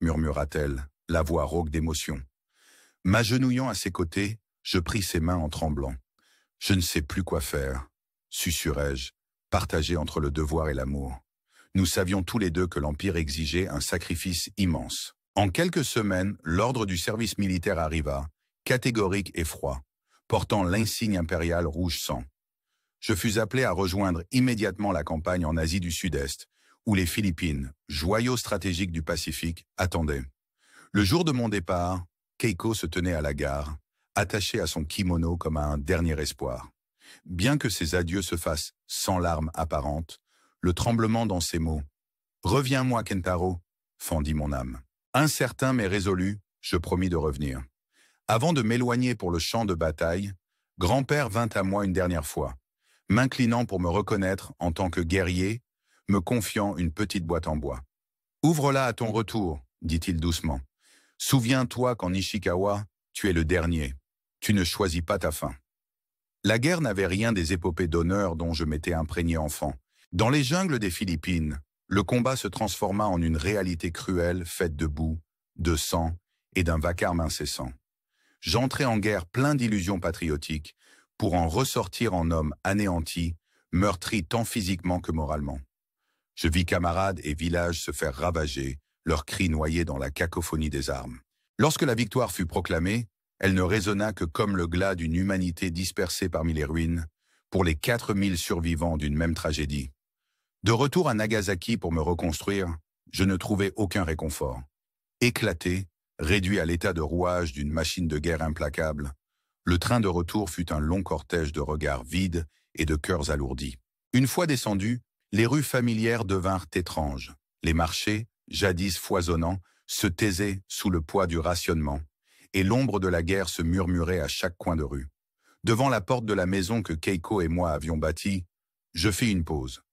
murmura-t-elle, la voix rauque d'émotion. M'agenouillant à ses côtés, je pris ses mains en tremblant. « Je ne sais plus quoi faire », susurrai-je, partagé entre le devoir et l'amour. Nous savions tous les deux que l'Empire exigeait un sacrifice immense. En quelques semaines, l'ordre du service militaire arriva, catégorique et froid, portant l'insigne impérial rouge sang. Je fus appelé à rejoindre immédiatement la campagne en Asie du Sud-Est, où les Philippines, joyau stratégique du Pacifique, attendaient. Le jour de mon départ, Keiko se tenait à la gare, attachée à son kimono comme à un dernier espoir. Bien que ses adieux se fassent sans larmes apparentes, le tremblement dans ses mots « Reviens-moi, Kentaro » fendit mon âme. Incertain mais résolu, je promis de revenir. Avant de m'éloigner pour le champ de bataille, grand-père vint à moi une dernière fois, m'inclinant pour me reconnaître en tant que guerrier, me confiant une petite boîte en bois. « Ouvre-la à ton retour », dit-il doucement. « Souviens-toi qu'en Ishikawa, tu es le dernier. Tu ne choisis pas ta fin. » La guerre n'avait rien des épopées d'honneur dont je m'étais imprégné enfant. Dans les jungles des Philippines, le combat se transforma en une réalité cruelle faite de boue, de sang et d'un vacarme incessant. J'entrai en guerre plein d'illusions patriotiques pour en ressortir en homme anéanti, meurtri tant physiquement que moralement. Je vis camarades et villages se faire ravager, leurs cris noyés dans la cacophonie des armes. Lorsque la victoire fut proclamée, elle ne résonna que comme le glas d'une humanité dispersée parmi les ruines, pour les 4000 survivants d'une même tragédie. De retour à Nagasaki pour me reconstruire, je ne trouvais aucun réconfort. Éclaté, réduit à l'état de rouage d'une machine de guerre implacable, le train de retour fut un long cortège de regards vides et de cœurs alourdis. Une fois descendus, les rues familières devinrent étranges. Les marchés, jadis foisonnants, se taisaient sous le poids du rationnement, et l'ombre de la guerre se murmurait à chaque coin de rue. Devant la porte de la maison que Keiko et moi avions bâtie, je fis une pause.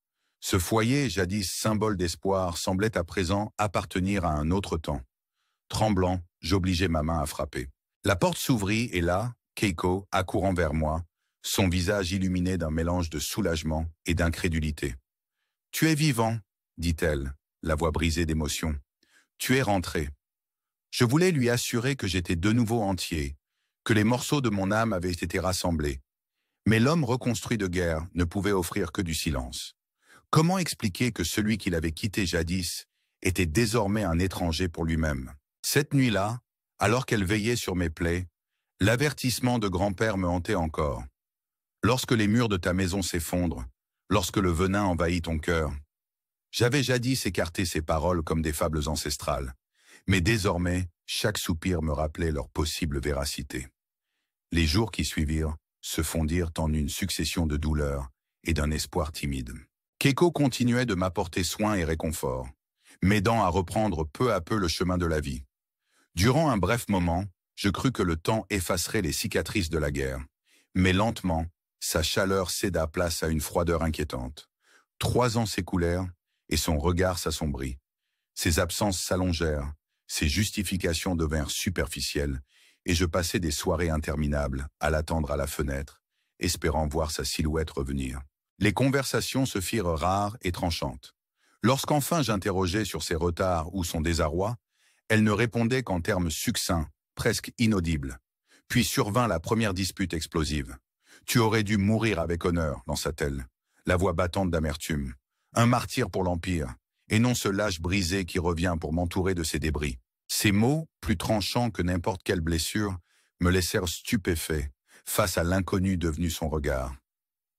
Ce foyer, jadis symbole d'espoir, semblait à présent appartenir à un autre temps. Tremblant, j'obligeai ma main à frapper. La porte s'ouvrit et là, Keiko, accourant vers moi, son visage illuminé d'un mélange de soulagement et d'incrédulité. « Tu es vivant, dit-elle, la voix brisée d'émotion. Tu es rentré. » Je voulais lui assurer que j'étais de nouveau entier, que les morceaux de mon âme avaient été rassemblés. Mais l'homme reconstruit de guerre ne pouvait offrir que du silence. Comment expliquer que celui qu'il avait quitté jadis était désormais un étranger pour lui-même? Cette nuit-là, alors qu'elle veillait sur mes plaies, l'avertissement de grand-père me hantait encore. Lorsque les murs de ta maison s'effondrent, lorsque le venin envahit ton cœur. J'avais jadis écarté ces paroles comme des fables ancestrales, mais désormais, chaque soupir me rappelait leur possible véracité. Les jours qui suivirent se fondirent en une succession de douleurs et d'un espoir timide. Keiko continuait de m'apporter soin et réconfort, m'aidant à reprendre peu à peu le chemin de la vie. Durant un bref moment, je crus que le temps effacerait les cicatrices de la guerre, mais lentement, sa chaleur céda place à une froideur inquiétante. 3 ans s'écoulèrent et son regard s'assombrit. Ses absences s'allongèrent, ses justifications devinrent superficielles et je passai des soirées interminables à l'attendre à la fenêtre, espérant voir sa silhouette revenir. Les conversations se firent rares et tranchantes. Lorsqu'enfin j'interrogeai sur ses retards ou son désarroi, elle ne répondait qu'en termes succincts, presque inaudibles. Puis survint la première dispute explosive. « Tu aurais dû mourir avec honneur », lança-t-elle, la voix battante d'amertume. « Un martyr pour l'Empire, et non ce lâche brisé qui revient pour m'entourer de ses débris. » Ces mots, plus tranchants que n'importe quelle blessure, me laissèrent stupéfait face à l'inconnu devenu son regard.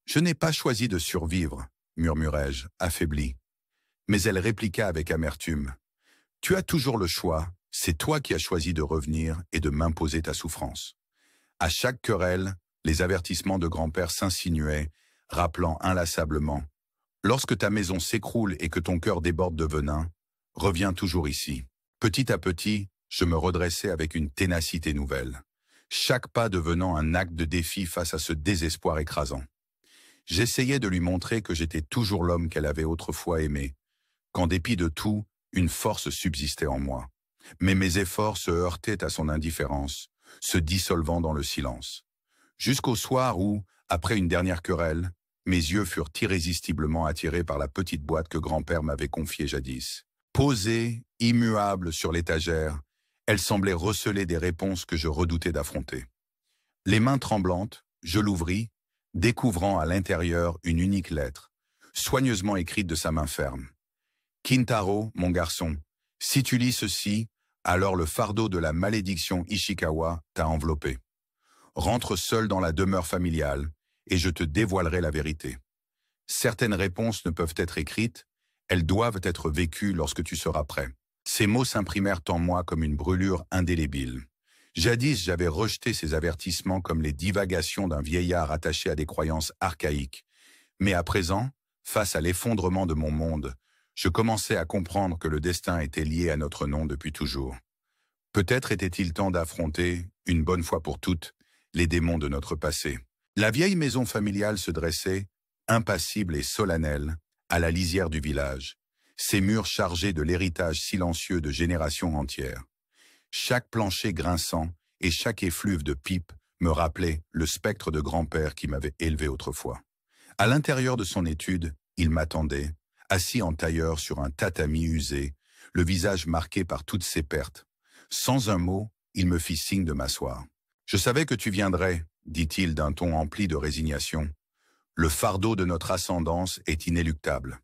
« Je n'ai pas choisi de survivre », murmurai-je, affaibli. Mais elle répliqua avec amertume. « Tu as toujours le choix, c'est toi qui as choisi de revenir et de m'imposer ta souffrance. » À chaque querelle, les avertissements de grand-père s'insinuaient, rappelant inlassablement « Lorsque ta maison s'écroule et que ton cœur déborde de venin, reviens toujours ici. » Petit à petit, je me redressais avec une ténacité nouvelle, chaque pas devenant un acte de défi face à ce désespoir écrasant. J'essayais de lui montrer que j'étais toujours l'homme qu'elle avait autrefois aimé, qu'en dépit de tout, une force subsistait en moi. Mais mes efforts se heurtaient à son indifférence, se dissolvant dans le silence. Jusqu'au soir où, après une dernière querelle, mes yeux furent irrésistiblement attirés par la petite boîte que grand-père m'avait confiée jadis. Posée, immuable sur l'étagère, elle semblait receler des réponses que je redoutais d'affronter. Les mains tremblantes, je l'ouvris, découvrant à l'intérieur une unique lettre, soigneusement écrite de sa main ferme. « Kintaro, mon garçon, si tu lis ceci, alors le fardeau de la malédiction Ishikawa t'a enveloppé. Rentre seul dans la demeure familiale, et je te dévoilerai la vérité. Certaines réponses ne peuvent être écrites, elles doivent être vécues lorsque tu seras prêt. » Ces mots s'imprimèrent en moi comme une brûlure indélébile. Jadis, j'avais rejeté ces avertissements comme les divagations d'un vieillard attaché à des croyances archaïques. Mais à présent, face à l'effondrement de mon monde, je commençais à comprendre que le destin était lié à notre nom depuis toujours. Peut-être était-il temps d'affronter, une bonne fois pour toutes, les démons de notre passé. La vieille maison familiale se dressait, impassible et solennelle, à la lisière du village, ses murs chargés de l'héritage silencieux de générations entières. Chaque plancher grinçant et chaque effluve de pipe me rappelait le spectre de grand-père qui m'avait élevé autrefois. À l'intérieur de son étude, il m'attendait, assis en tailleur sur un tatami usé, le visage marqué par toutes ses pertes. Sans un mot, il me fit signe de m'asseoir. « Je savais que tu viendrais, » dit-il d'un ton empli de résignation. « Le fardeau de notre ascendance est inéluctable. »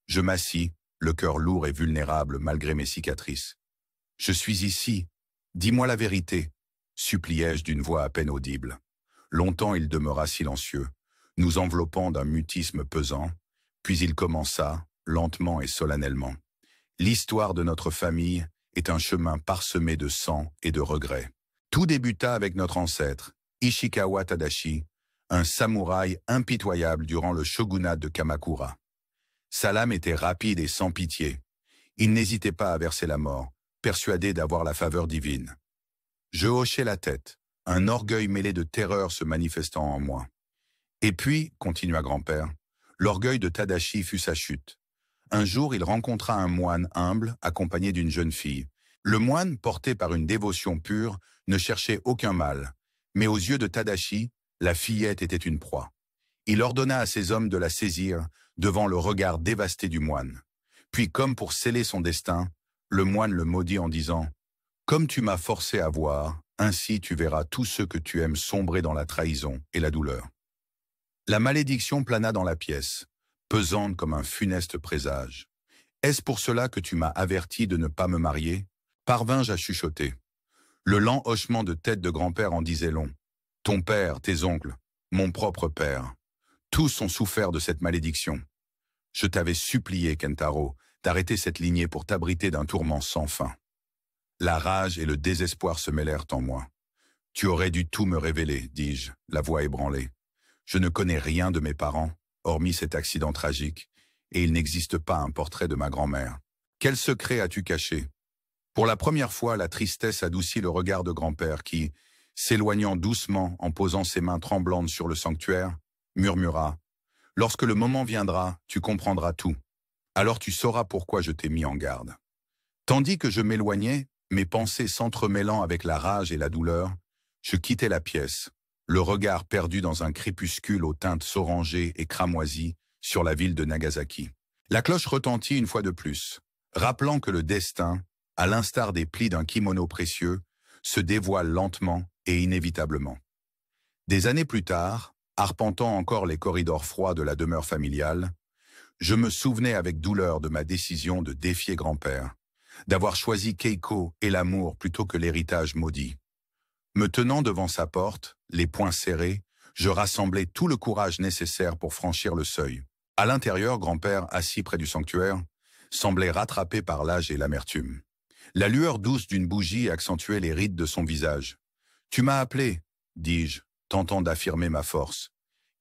Je m'assis, le cœur lourd et vulnérable malgré mes cicatrices. « Je suis ici. Dis-moi la vérité, » suppliai-je d'une voix à peine audible. Longtemps il demeura silencieux, nous enveloppant d'un mutisme pesant, Puis il commença, lentement et solennellement. L'histoire de notre famille est un chemin parsemé de sang et de regrets. Tout débuta avec notre ancêtre, Ishikawa Tadashi, un samouraï impitoyable durant le shogunat de Kamakura. Sa lame était rapide et sans pitié. Il n'hésitait pas à verser la mort, persuadé d'avoir la faveur divine. Je hochai la tête, un orgueil mêlé de terreur se manifestant en moi. Et puis, continua grand-père, l'orgueil de Tadashi fut sa chute. Un jour, il rencontra un moine humble accompagné d'une jeune fille. Le moine, porté par une dévotion pure, ne cherchait aucun mal. Mais aux yeux de Tadashi, la fillette était une proie. Il ordonna à ses hommes de la saisir devant le regard dévasté du moine. Puis, comme pour sceller son destin, le moine le maudit en disant « Comme tu m'as forcé à voir, ainsi tu verras tous ceux que tu aimes sombrer dans la trahison et la douleur. » La malédiction plana dans la pièce, pesante comme un funeste présage. « Est-ce pour cela que tu m'as averti de ne pas me marier ?» Parvins-je à chuchoter. Le lent hochement de tête de grand-père en disait long. « Ton père, tes oncles, mon propre père, tous ont souffert de cette malédiction. Je t'avais supplié, Kentaro, d'arrêter cette lignée pour t'abriter d'un tourment sans fin. » La rage et le désespoir se mêlèrent en moi. « Tu aurais dû tout me révéler, dis-je, la voix ébranlée. Je ne connais rien de mes parents, hormis cet accident tragique, et il n'existe pas un portrait de ma grand-mère. Quel secret as-tu caché ?» Pour la première fois, la tristesse adoucit le regard de grand-père qui, s'éloignant doucement en posant ses mains tremblantes sur le sanctuaire, murmura « Lorsque le moment viendra, tu comprendras tout. Alors tu sauras pourquoi je t'ai mis en garde. » Tandis que je m'éloignais, mes pensées s'entremêlant avec la rage et la douleur, je quittais la pièce, le regard perdu dans un crépuscule aux teintes orangées et cramoisies sur la ville de Nagasaki. La cloche retentit une fois de plus, rappelant que le destin, à l'instar des plis d'un kimono précieux, se dévoile lentement et inévitablement. Des années plus tard, arpentant encore les corridors froids de la demeure familiale, je me souvenais avec douleur de ma décision de défier grand-père, d'avoir choisi Keiko et l'amour plutôt que l'héritage maudit. Me tenant devant sa porte, les poings serrés, je rassemblais tout le courage nécessaire pour franchir le seuil. À l'intérieur, grand-père, assis près du sanctuaire, semblait rattrapé par l'âge et l'amertume. La lueur douce d'une bougie accentuait les rides de son visage. « Tu m'as appelé » dis-je, tentant d'affirmer ma force.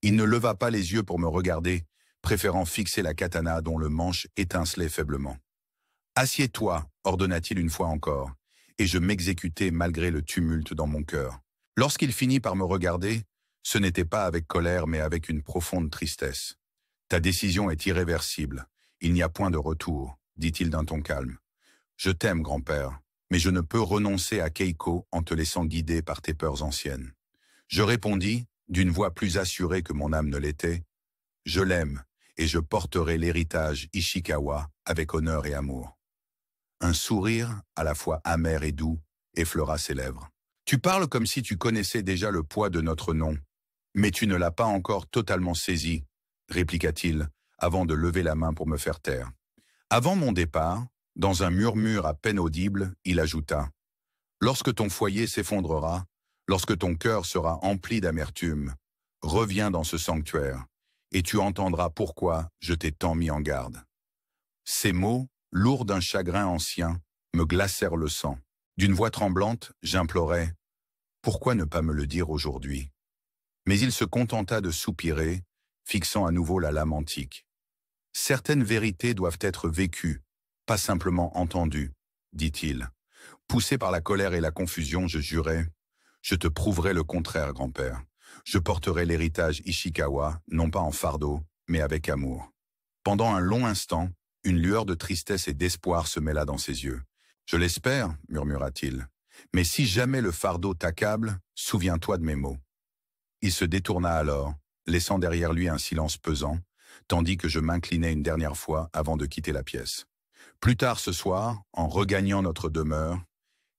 Il ne leva pas les yeux pour me regarder, préférant fixer la katana dont le manche étincelait faiblement. « Assieds-toi » ordonna-t-il une fois encore, et je m'exécutai malgré le tumulte dans mon cœur. Lorsqu'il finit par me regarder, ce n'était pas avec colère mais avec une profonde tristesse. « Ta décision est irréversible, il n'y a point de retour » dit-il d'un ton calme. « Je t'aime, grand-père, mais je ne peux renoncer à Keiko en te laissant guider par tes peurs anciennes. » Je répondis, d'une voix plus assurée que mon âme ne l'était, « Je l'aime, et je porterai l'héritage Ishikawa avec honneur et amour. » Un sourire, à la fois amer et doux, effleura ses lèvres. « Tu parles comme si tu connaissais déjà le poids de notre nom, mais tu ne l'as pas encore totalement saisi, » répliqua-t-il, avant de lever la main pour me faire taire. Avant mon départ, dans un murmure à peine audible, il ajouta « Lorsque ton foyer s'effondrera, lorsque ton cœur sera empli d'amertume, reviens dans ce sanctuaire, et tu entendras pourquoi je t'ai tant mis en garde. » Ces mots, lourds d'un chagrin ancien, me glacèrent le sang. D'une voix tremblante, j'implorai « Pourquoi ne pas me le dire aujourd'hui ?» Mais il se contenta de soupirer, fixant à nouveau la lame antique. « Certaines vérités doivent être vécues, pas simplement entendues, » dit-il. Poussé par la colère et la confusion, je jurai « Je te prouverai le contraire, grand-père. Je porterai l'héritage Ishikawa, non pas en fardeau, mais avec amour. » Pendant un long instant, une lueur de tristesse et d'espoir se mêla dans ses yeux. « Je l'espère, » murmura-t-il. « Mais si jamais le fardeau t'accable, souviens-toi de mes mots. » Il se détourna alors, laissant derrière lui un silence pesant, tandis que je m'inclinais une dernière fois avant de quitter la pièce. Plus tard ce soir, en regagnant notre demeure,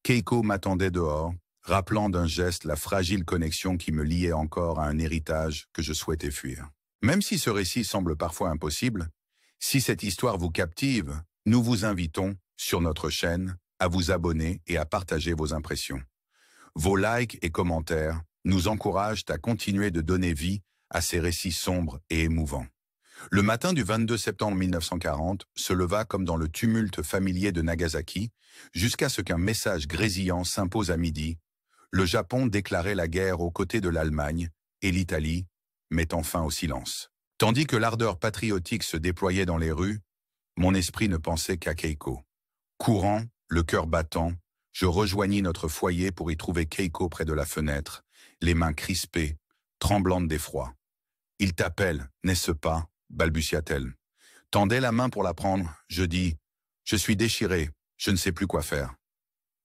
Keiko m'attendait dehors, rappelant d'un geste la fragile connexion qui me liait encore à un héritage que je souhaitais fuir. Même si ce récit semble parfois impossible, si cette histoire vous captive, nous vous invitons, sur notre chaîne, à vous abonner et à partager vos impressions. Vos likes et commentaires nous encouragent à continuer de donner vie à ces récits sombres et émouvants. Le matin du 22 septembre 1940 se leva comme dans le tumulte familier de Nagasaki, jusqu'à ce qu'un message grésillant s'impose à midi. Le Japon déclarait la guerre aux côtés de l'Allemagne et l'Italie, mettant fin au silence. Tandis que l'ardeur patriotique se déployait dans les rues, mon esprit ne pensait qu'à Keiko. Courant, le cœur battant, je rejoignis notre foyer pour y trouver Keiko près de la fenêtre, les mains crispées, tremblantes d'effroi. « Il t'appelle, n'est-ce pas ?» balbutia-t-elle. Tendais la main pour la prendre, je dis « Je suis déchiré, je ne sais plus quoi faire. »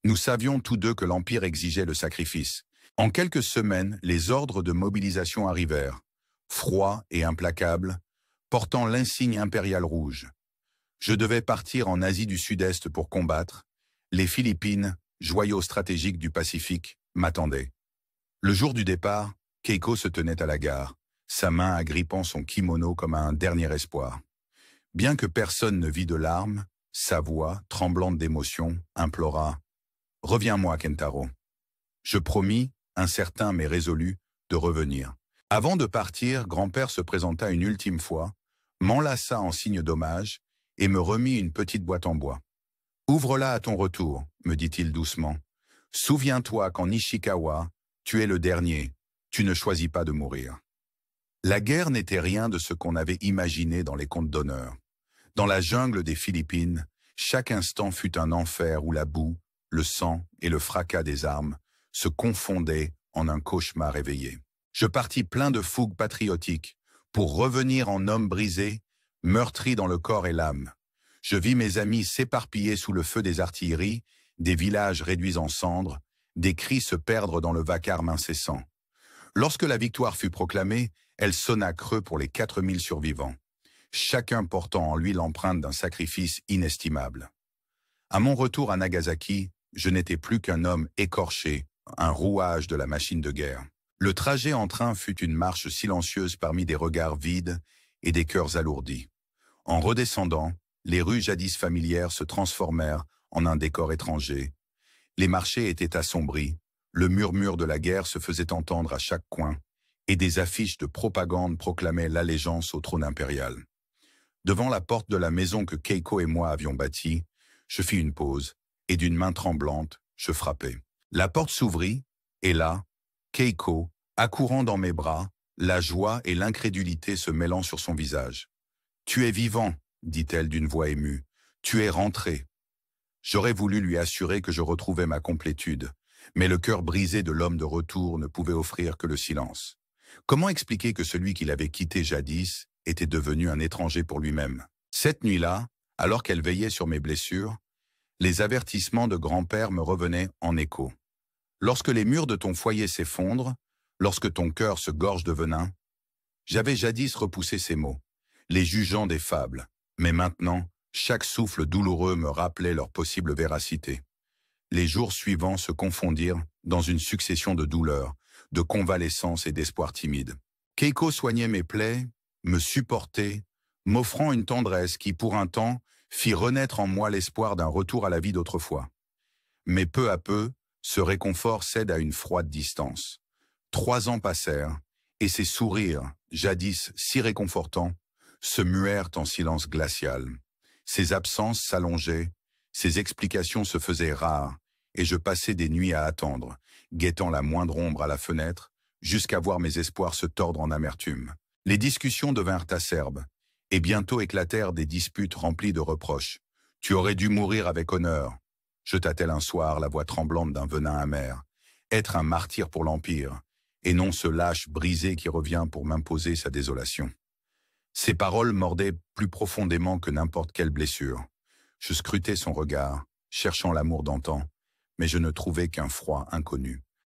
Nous savions tous deux que l'Empire exigeait le sacrifice. En quelques semaines, les ordres de mobilisation arrivèrent, froids et implacables, portant l'insigne impérial rouge. Je devais partir en Asie du Sud-Est pour combattre. Les Philippines, joyau stratégique du Pacifique, m'attendaient. Le jour du départ, Keiko se tenait à la gare, sa main agrippant son kimono comme un dernier espoir. Bien que personne ne vît de larmes, sa voix, tremblante d'émotion, implora « Reviens-moi, Kentaro ». Je promis, incertain mais résolu, de revenir. Avant de partir, grand-père se présenta une ultime fois, m'enlaça en signe d'hommage et me remit une petite boîte en bois. « Ouvre-la à ton retour », me dit-il doucement. « Souviens-toi qu'en Ishikawa, tu es le dernier, tu ne choisis pas de mourir. » La guerre n'était rien de ce qu'on avait imaginé dans les contes d'honneur. Dans la jungle des Philippines, chaque instant fut un enfer où la boue, le sang et le fracas des armes se confondaient en un cauchemar éveillé. Je partis plein de fougue patriotique pour revenir en homme brisé, meurtri dans le corps et l'âme. Je vis mes amis s'éparpiller sous le feu des artilleries, des villages réduits en cendres, des cris se perdre dans le vacarme incessant. Lorsque la victoire fut proclamée, elle sonna creux pour les 4000 survivants, chacun portant en lui l'empreinte d'un sacrifice inestimable. À mon retour à Nagasaki, je n'étais plus qu'un homme écorché, un rouage de la machine de guerre. Le trajet en train fut une marche silencieuse parmi des regards vides et des cœurs alourdis. En redescendant, les rues jadis familières se transformèrent en un décor étranger. Les marchés étaient assombris, le murmure de la guerre se faisait entendre à chaque coin, et des affiches de propagande proclamaient l'allégeance au trône impérial. Devant la porte de la maison que Keiko et moi avions bâtie, je fis une pause, et d'une main tremblante, je frappai. La porte s'ouvrit, et là, Keiko, accourant dans mes bras, la joie et l'incrédulité se mêlant sur son visage. « Tu es vivant », dit-elle d'une voix émue. « Tu es rentré. » J'aurais voulu lui assurer que je retrouvais ma complétude, mais le cœur brisé de l'homme de retour ne pouvait offrir que le silence. Comment expliquer que celui qu'il avait quitté jadis était devenu un étranger pour lui-même? Cette nuit-là, alors qu'elle veillait sur mes blessures, les avertissements de grand-père me revenaient en écho. Lorsque les murs de ton foyer s'effondrent, lorsque ton cœur se gorge de venin, j'avais jadis repoussé ces mots, les jugeant des fables, mais maintenant, chaque souffle douloureux me rappelait leur possible véracité. Les jours suivants se confondirent dans une succession de douleurs, de convalescence et d'espoir timide. Keiko soignait mes plaies, me supportait, m'offrant une tendresse qui, pour un temps, fit renaître en moi l'espoir d'un retour à la vie d'autrefois. Mais peu à peu, ce réconfort cède à une froide distance. 3 ans passèrent, et ces sourires, jadis si réconfortants, se muèrent en silence glacial. Ces absences s'allongeaient, ces explications se faisaient rares, et je passais des nuits à attendre, guettant la moindre ombre à la fenêtre, jusqu'à voir mes espoirs se tordre en amertume. Les discussions devinrent acerbes, et bientôt éclatèrent des disputes remplies de reproches. « Tu aurais dû mourir avec honneur », jeta-t-elle un soir, la voix tremblante d'un venin amer. « Être un martyr pour l'Empire, et non ce lâche brisé qui revient pour m'imposer sa désolation. » Ces paroles mordaient plus profondément que n'importe quelle blessure. Je scrutais son regard, cherchant l'amour d'antan, mais je ne trouvais qu'un froid inconnu.